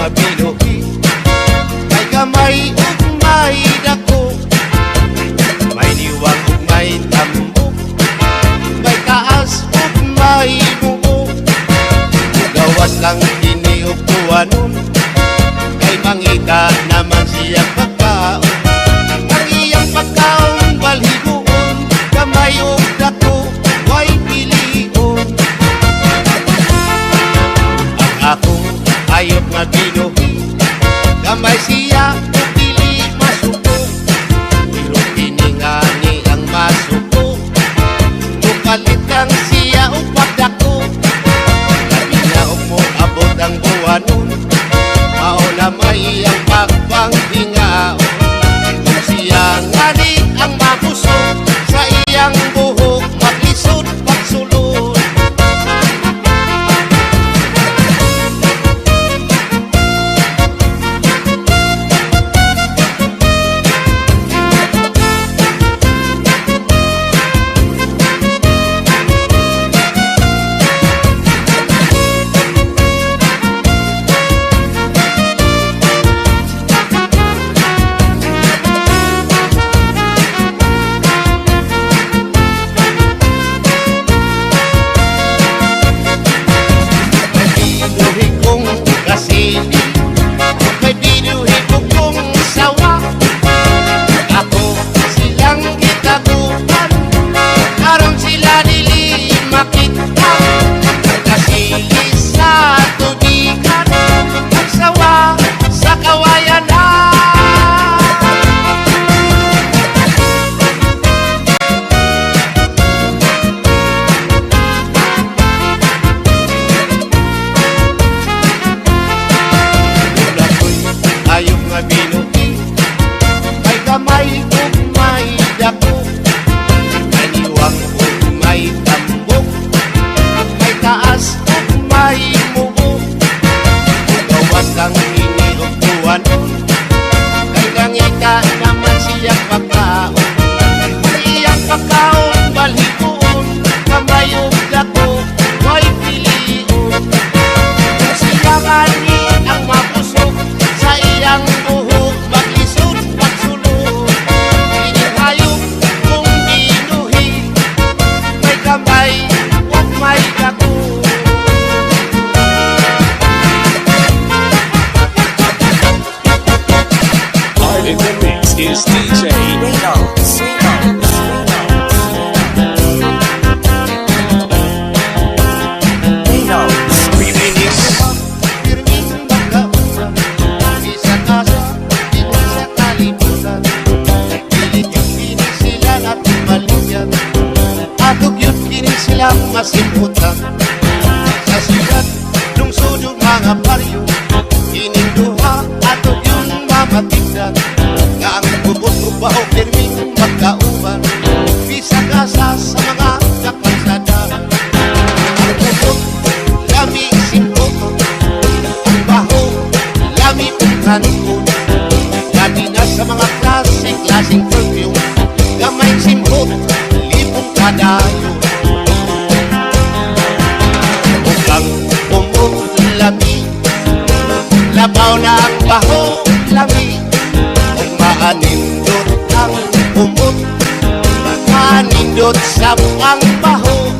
nga binuhi, may gamay ug may dako, may liwag ug may tambok, may taas ug may buo. Gawas lang kini ug tuwanon, kay mangita naman siyang pagkaon. Ang iyang pagkaon balhigoon, gamay ug dako way pilion. Ang akong ayop nga binuhi, gamay siya ug dili masuko, pero kini nga ni ang masuko, mukalit lang siya ug pagdako. Labi na ug mo abot ang buwanon, mao na may ang pagpanghingaon. Kung siya nga ni ang mabusog, sa iyang buhok maglisod pagsulod. Ayok nga binuhi, may gamay ug may dako, may liwang ug may tambok, may taas ug may mubo. Gawas lang ini ug tuwanon, kay langita naman siyang pagkaon. Ang iyang pagkaon balhigoon, gamay ug dako way pilion. Kung siya nga ni ang mabusog, sa iyang buhok maglisod pagsulod. Inihayop kung binuhi, may kamay ug may dako. In the mix is DJ Reynolds. Pininig mo pirming magkausan, isa kasa, dito sa kalibutan. Pilit yung kini sila at maligyan, atog yun kini sila masimputan. Sa sigat, lungsod yung mga baryo, kining duha, atog yun mamatigdan. Nga ang bubot ubaho pirming magkauban, isa kasa sa mga kapansadan. Ang bubot lami simpot, ang baho lami pagkanikot. Lami na sa mga klaseng perfume, gamay simpot, lipong kadayo. Ukang umot lami, labaw na ang baho lami. Kung maanindot ang umot, maanindot sa ang baho.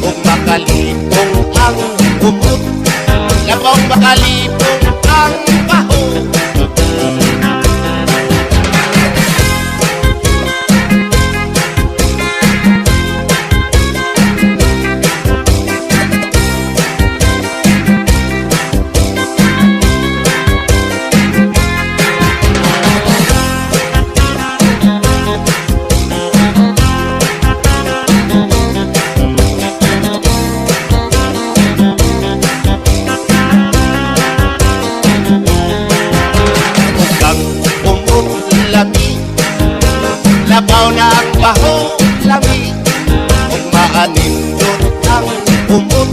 Kung makalipong ang umot, labaw makalipong ang baho. Labaw na ang baho lami, kung maanindot ang umot,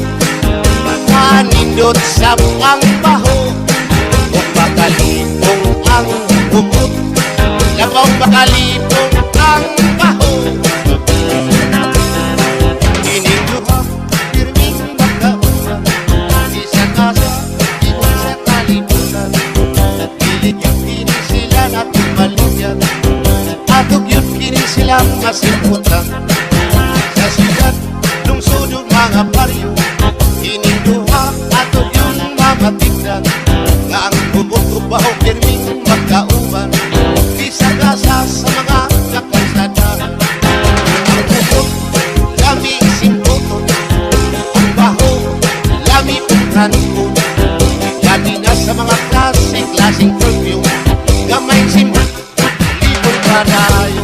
maanindot sa ang baho. Kung makalipong ang umot, labaw makalipong ang baho. Kining duha pirming magkausan, isa kasa, dito sa kalibutan. kalibutan. Sa sikat, lungsod yung mga baryo, ininduha ato yung mga tignan. Nga ang bubot ubaho pirming magkauban, di sagasa sa mga kakalsada. Ang bubot, lami simputon, ang baho, lami pagkanipon. Lagi na sa mga klaseng perfume, gamay simputon, libon kadayo.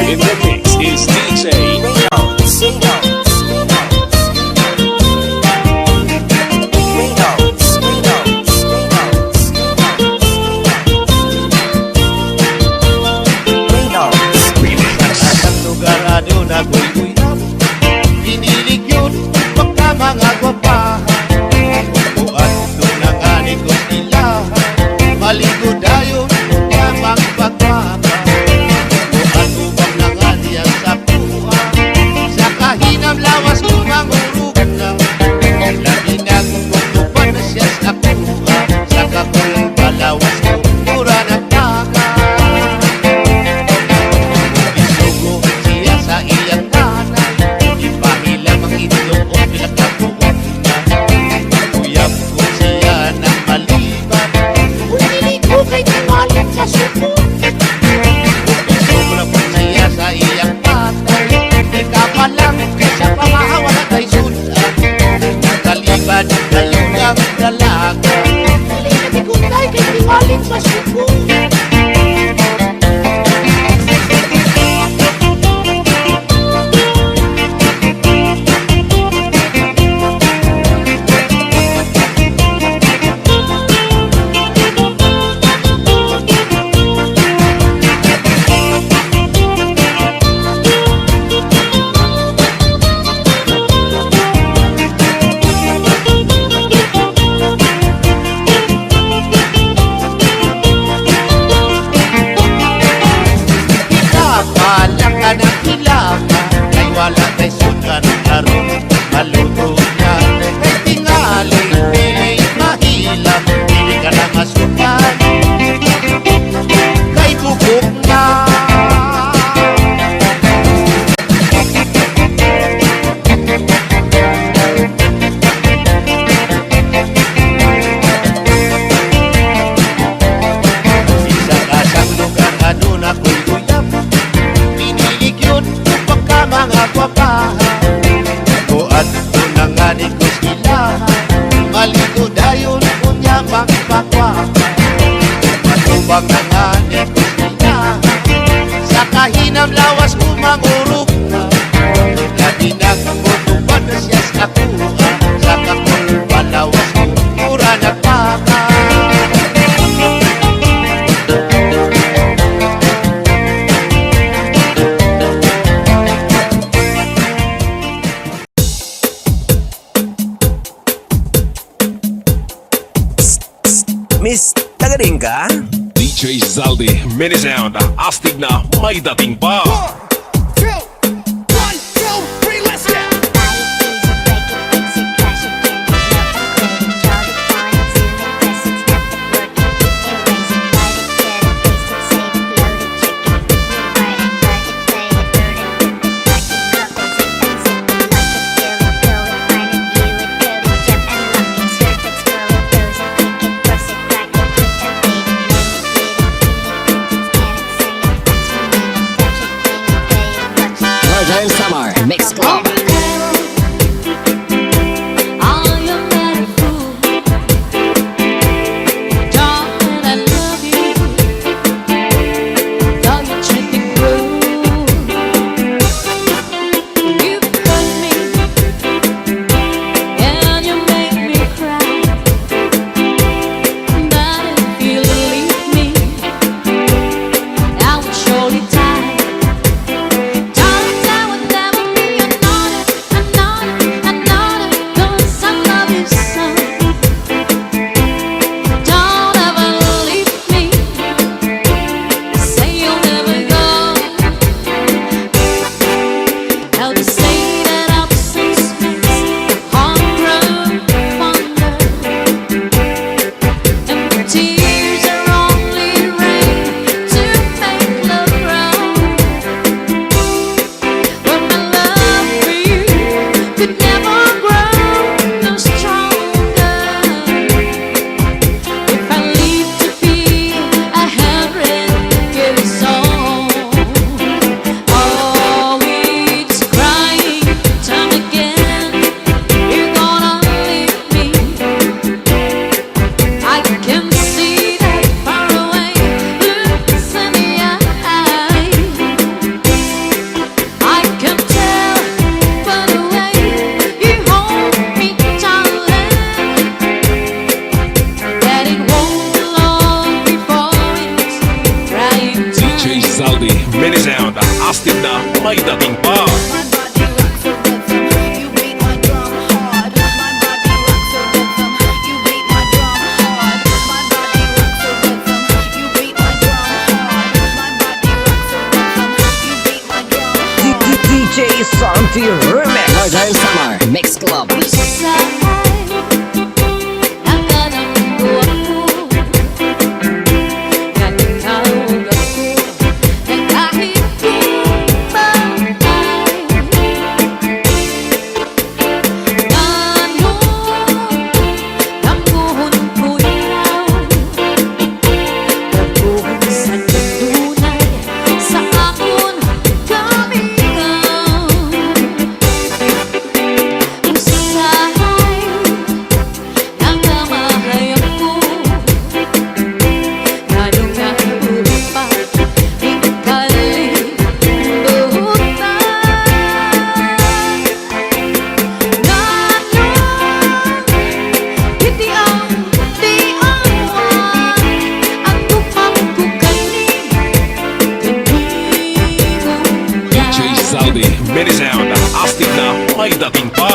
In the mix is DJ. Ang lugar ano na gulguyan, pinilig yun pagka mga gwapahan. Buwan doon ang aning ko sila, maligo dayon lamang pagpapa. Buwan ubang na nga diyan sa puha, sa kahinam lawas kumangurug na. Lagi na kumutupan na siya sa puha, sa kakul balawas kumura ng taga. Isugo siya sa iyang nanay, ipahilam ang itlog o pinagkapuan na. Uyap ko siya ng maliban, unili ko kay timalit sa suko. Isugo na po siya sa iyang tatay, ika pa lang sa pangahawa na tayo sudan. Nakaliban kayo ng dalaga, halina ko tayo kay timalit sa suko. Palang ka ng ilama, kay wala kay sudan aron maluto na. Kay tingali, pili mahilap, pili ka na masukan, kay bubok na. Isang lugar ano na gulguyap, pinilig yun pagka mga gwapahan. Buat doon ang aning ko sila, maligo dayon kunya magpakwapa. Matubang ang aning ko sila, sa kahinam lawas kumangurog na. Lagi na kumutupan na siya sa kuha, sa kakul balawas kumura nagpaka. Miss, tagarin ka? DJ Zaldi, mini sound, astig na may dating pa. Mix Club. Surely time. Darling, I would never be mini sound, astig na may dating pa. DJ Santi Remix Northern Summer Mix Club. Mini sound, astig na may dating pa.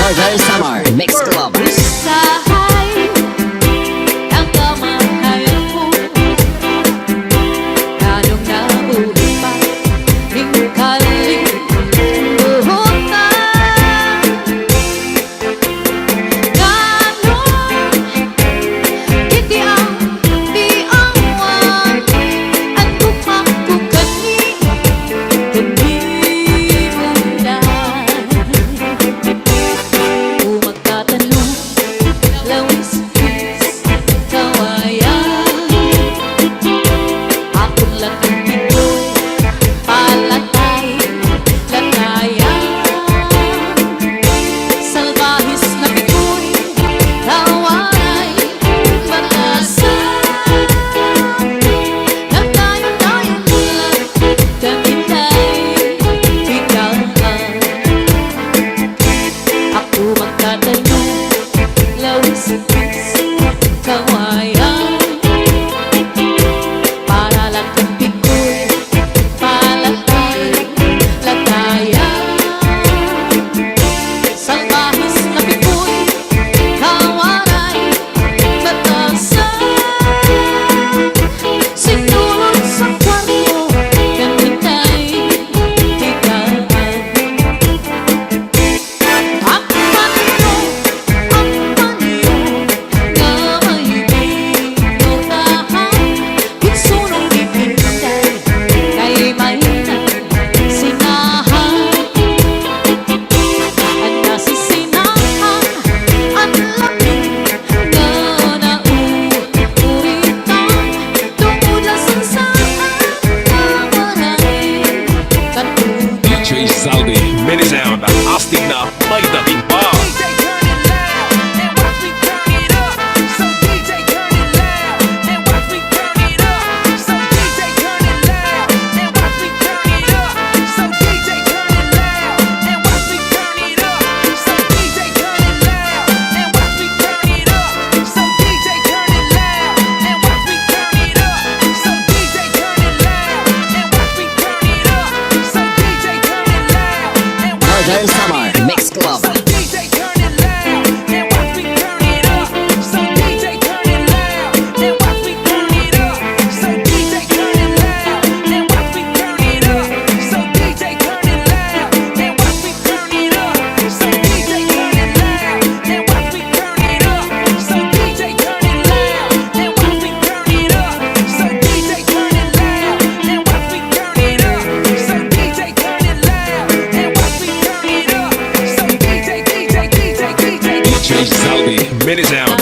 Northern Summer Mix Club. Mini sound, astig na may dating pa. Northern Summer Mix Club. Mini sound.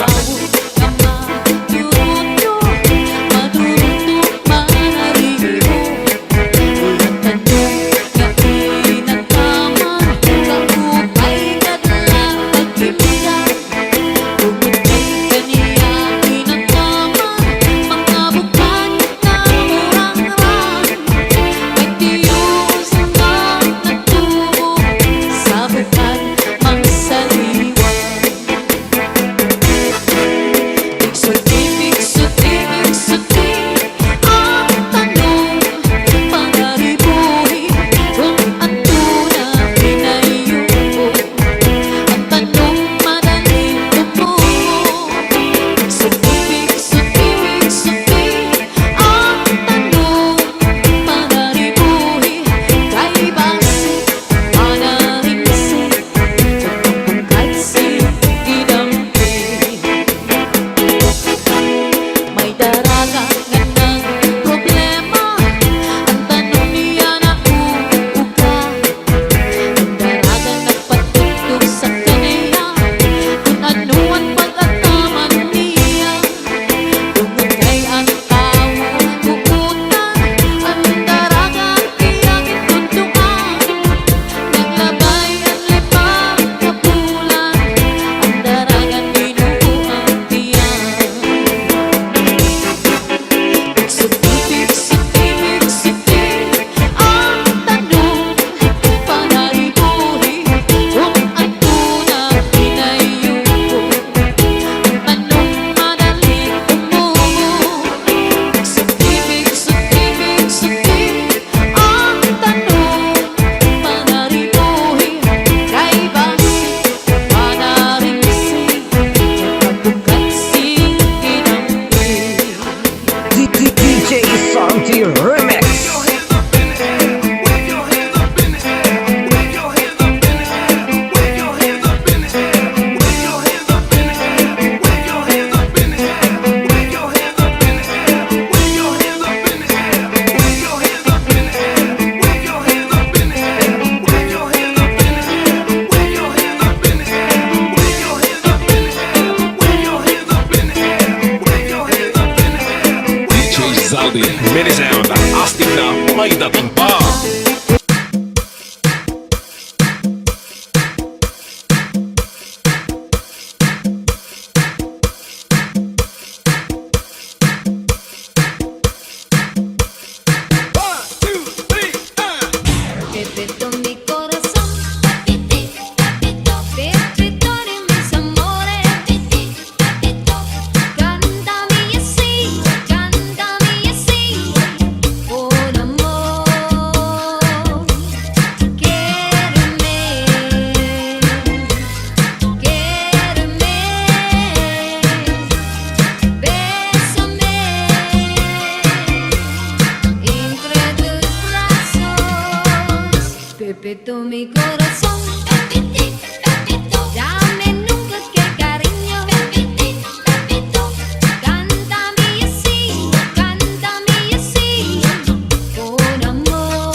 dating pa. Pepito mi corazón, Pepito, Pepito de mis amores, Pepito, cántame así, por amor, quéreme, bésame entre tus brazos. Pepito mi corazón, Pepito, dame nunca que cariño, Pepito, cántame así, por amor.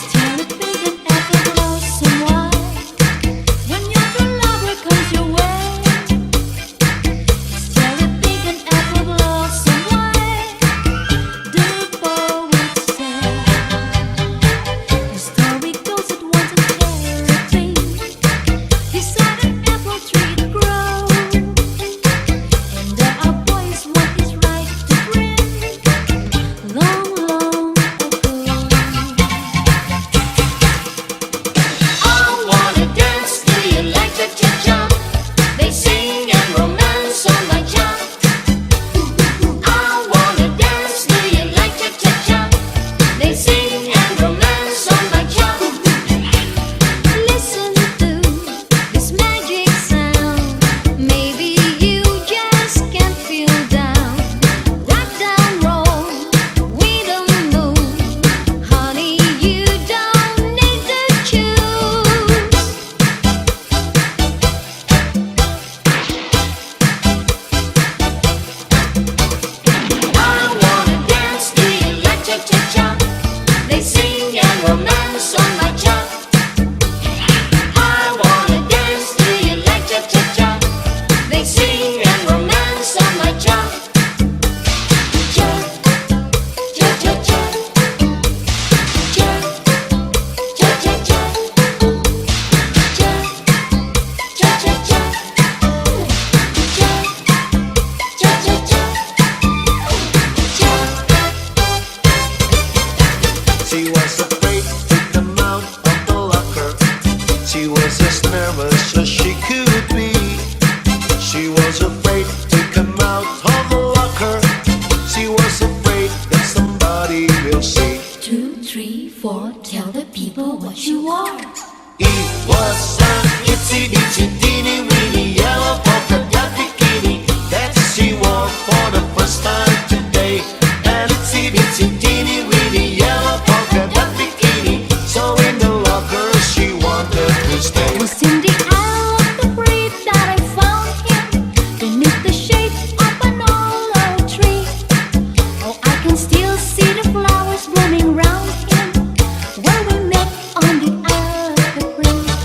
Still a big and effortless someone when your true lover comes your way. Still a big and effortless someone, the poets say. The story goes that once a cherry beside an apple tree to grow, and there are boys what is right to bring long, long ago. I wanna dance, do you like to jump? They sing and romance on my jump. I wanna dance, do you like to jump? They sing and romance on my jump. Listen to this magic sound. Maybe you just can't feel down. Rock down, roll with the moon. Honey, you don't need to choose. I wanna dance, do you like to jump? They sing and romance on my jump. I wanna dance, do you like to jump? They sing and romance on my jump. Jump, jump, jump, jump, jump, jump, jump, jump, jump, jump, jump, jump, jump, She was afraid to come out of the locker. She was as nervous as she could be. She was afraid to come out of the locker. She was afraid that somebody will see. 2, 3, 4, tell the people what you are. It was an itsy bitsy teeny weeny yellow polka dot bikini that she wore for the first time today. An itsy bitsy teeny weeny yellow polka dot bikini. So in the locker she wanted to stay. It was in the hour of the breeze that I found him beneath the shade of an olive tree. Oh, I can still see the flowers blooming round him where we met on the other breeze.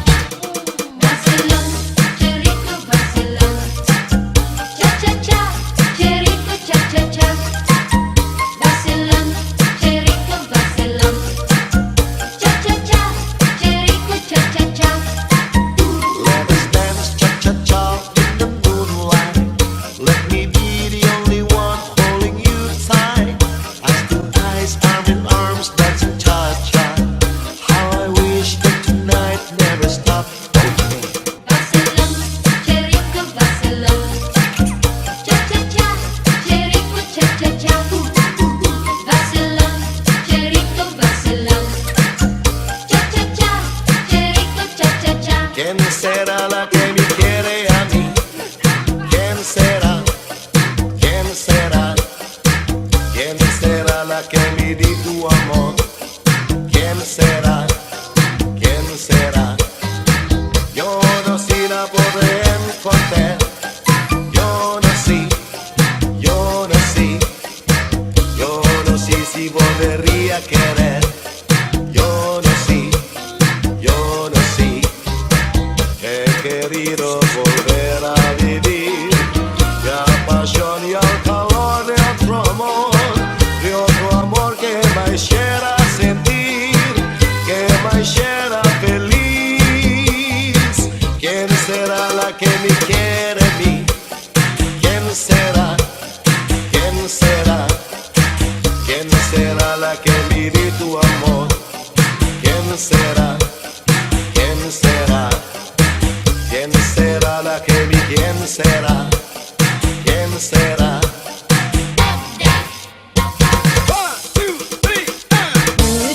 será? ¿Quién será?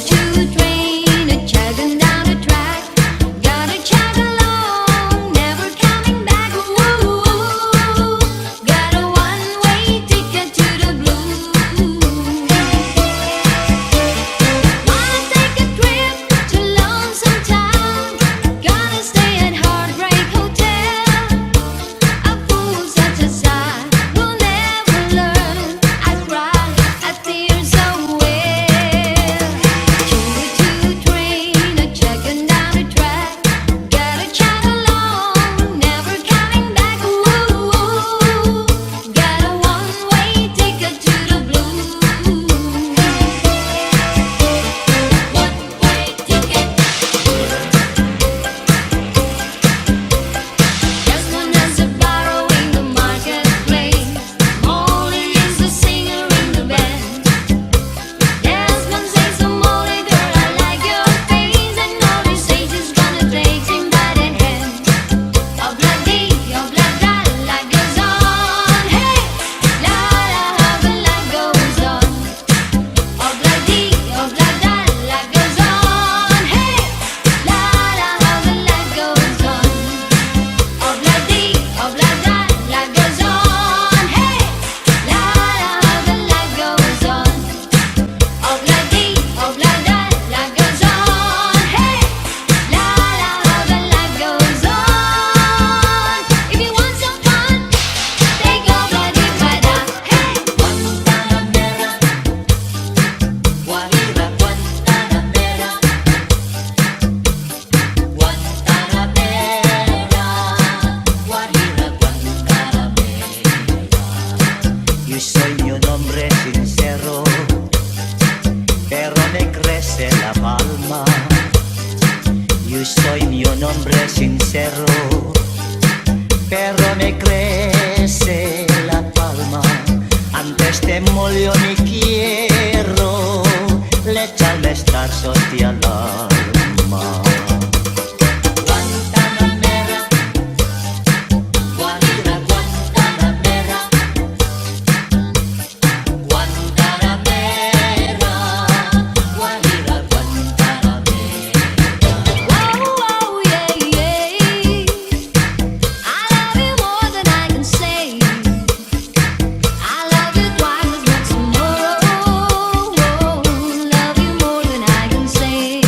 Choo-choo train a-chugging down the track. Gotta chug along, never coming back. Woo, got a one-way ticket to the blues. Wanna take a trip to Lonesome Town. Gotta stay at Heartbreak Hotel. A fool such as I will never learn. I cry, I tears away. Choo-choo train a-chugging down the track. Gotta chug along, never coming back. Woo, got a one-way ticket to the blues. One-way ticket. Just one as a barrow in the marketplace. Molly is the singer in the band. Desmond says to Molly, girl, I like your face. And Molly says she's gonna take him by the hand. Obladi, oblada, life goes on. Hey, la la, how the life goes on. Obladi, oblada, life goes on. Hey, la la, how the life goes on. Obladi, oblada, life goes on. Hey, la la, how the life goes on. Obladi, oblada, life goes on. Hey, la la, how the life goes on. If you want some fun, take obladi, oblada. Hey, Guantanamera, Guajira, Guantanamera, Guantanamera, Guajira, Guantanamera. Yo soy un hombre sincero, pero me crece la palma. Yo soy un hombre sincero, pero me crece la palma. Antes te molió mi quiero, le echarme estar sosti al alma. Guantanamera, Guajira, Guantanamera, Guantanamera, Guajira, Guantanamera. Whoa, whoa, yeah, yeah. I love you more than I can say. I love you twice as much tomorrow. Love you more than I can say.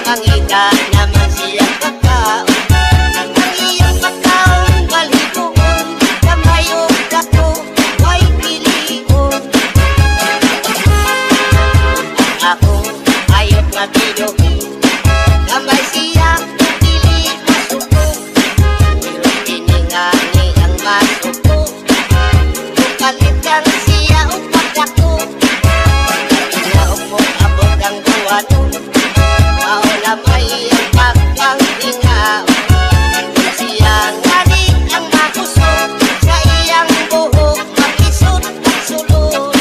Mangita naman siya pagkaon. Ang iyang pagkaon balikoon, kamayog ako ay pilion. Ako ayok na binuhin, kamay siya pili masuko. Pero tiningani ang masuko, tukalit lang siya upat ako. Inaok mo abot ang duwano, maula may ang pagkangtingaw. Siya ngani ang makusog, sa iyang buhok makisot at sulod.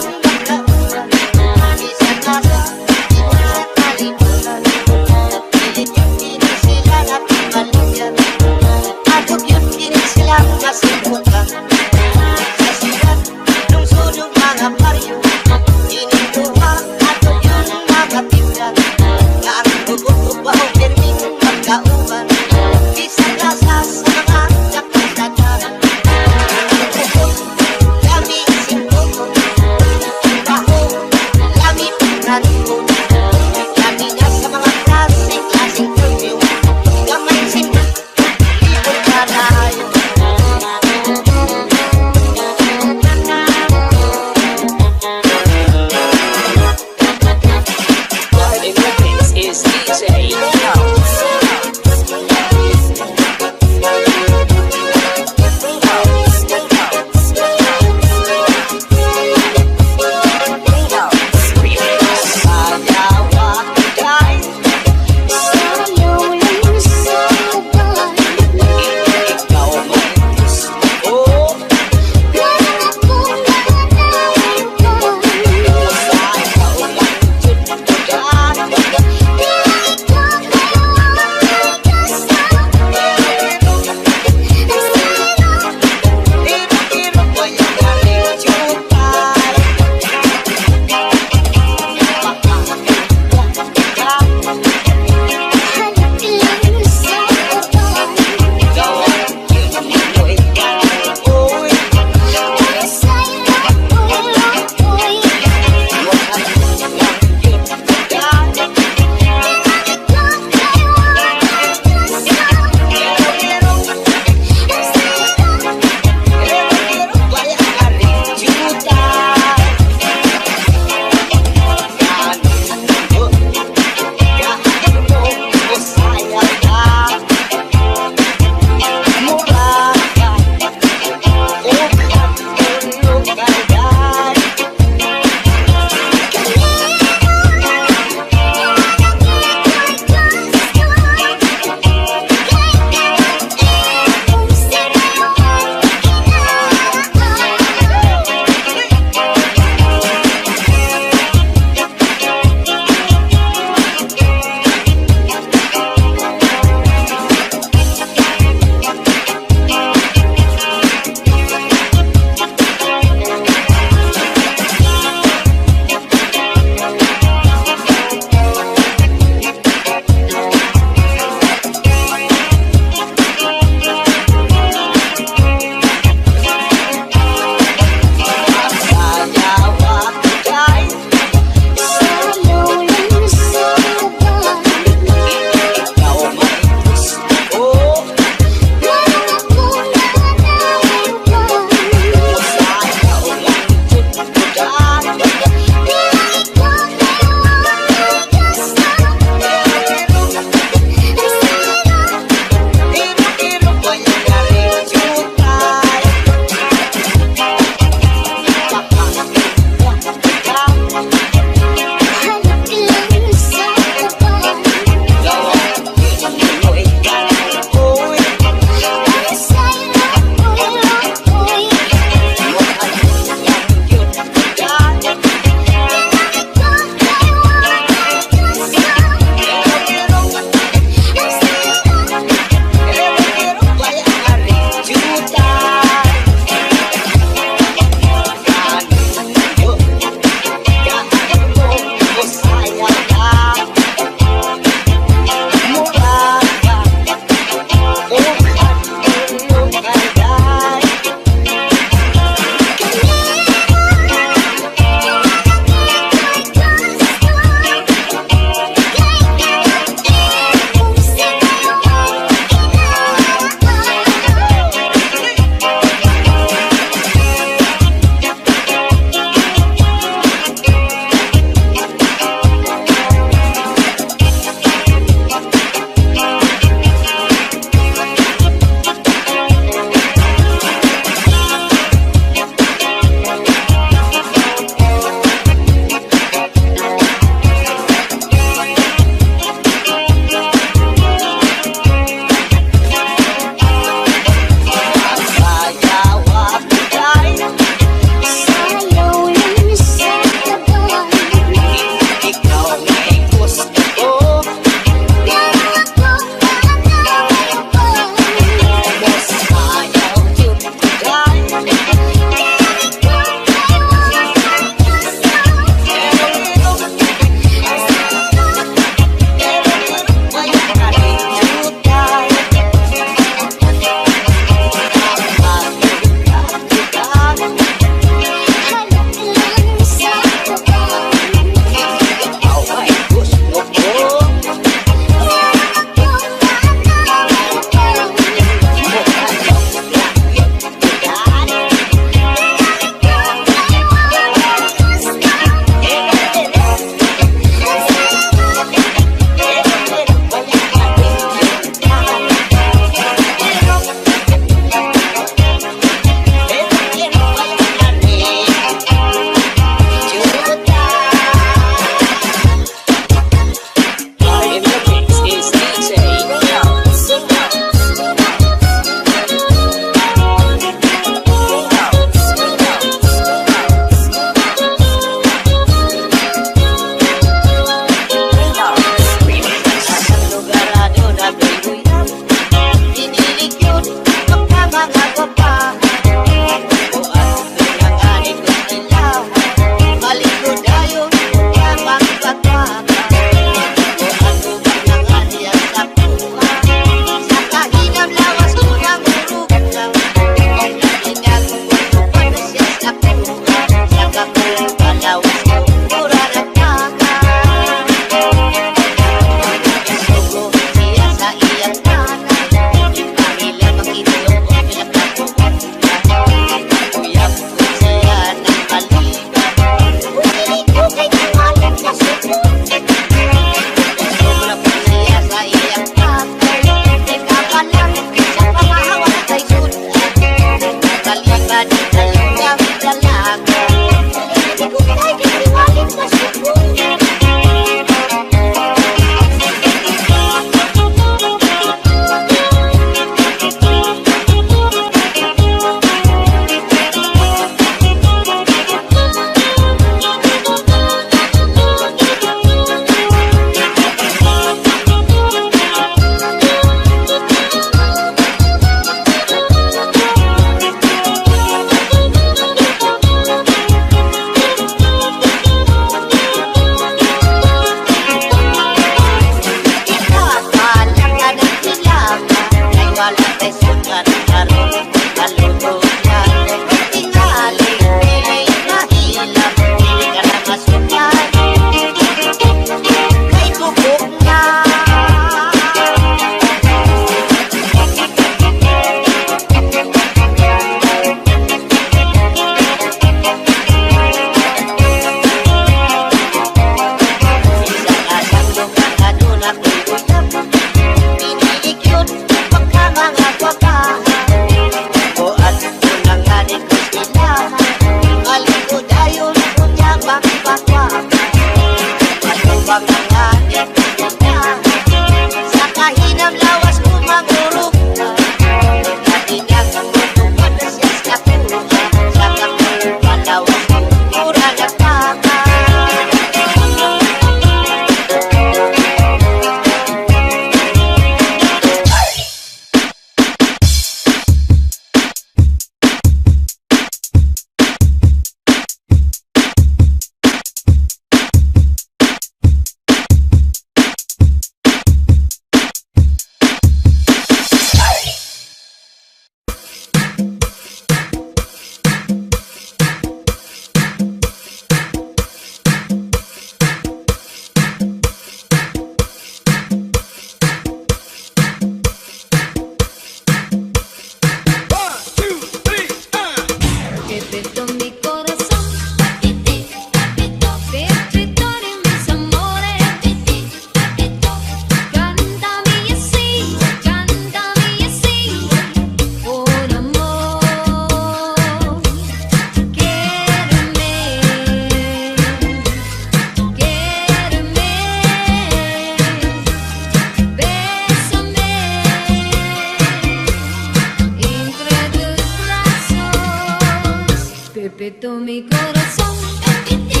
Pepito mi corazón, Pepito,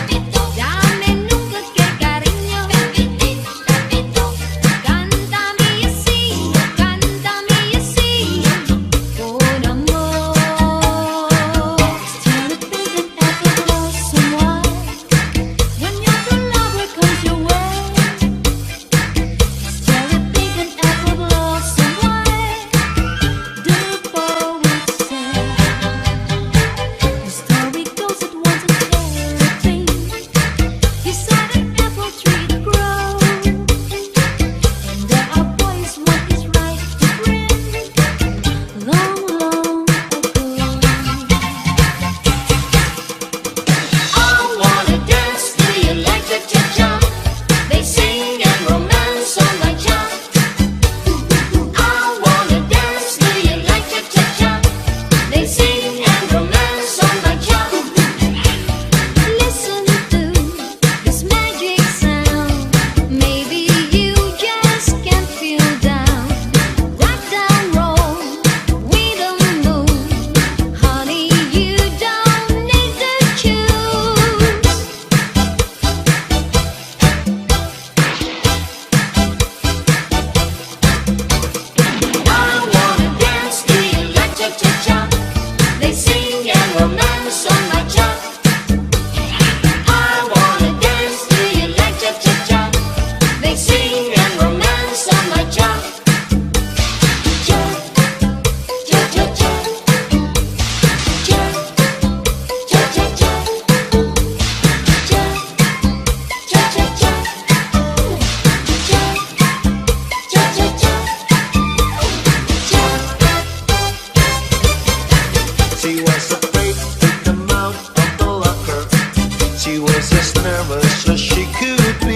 Pepito, dame nunca que cariño, Pepito, Pepito, cántame así, con amor. Still thinking after lost someone, when your true love comes your way. Still thinking after lost someone, the poet said. The story goes it once a fairy tale. You saw an apple tree to grow, and there are boys what is right to bring long, long ago. I wanna dance to you like the cha-cha. They sing and romance on my cha. I wanna dance to you like the cha-cha. They sing and romance on my cha. Listen to this magic sound. Maybe you just can't feel down. Rock down, roll with the moon. Honey, you don't need to choose. I wanna dance to you like cha-cha-cha. They sing and romance on my cha. I wanna dance to you like cha-cha-cha. They sing and romance on my cha. Cha, cha-cha-cha. Cha, cha-cha-cha. Cha, cha-cha-cha. Cha, cha-cha-cha. She was afraid to come out of the locker. She was as nervous as she could be.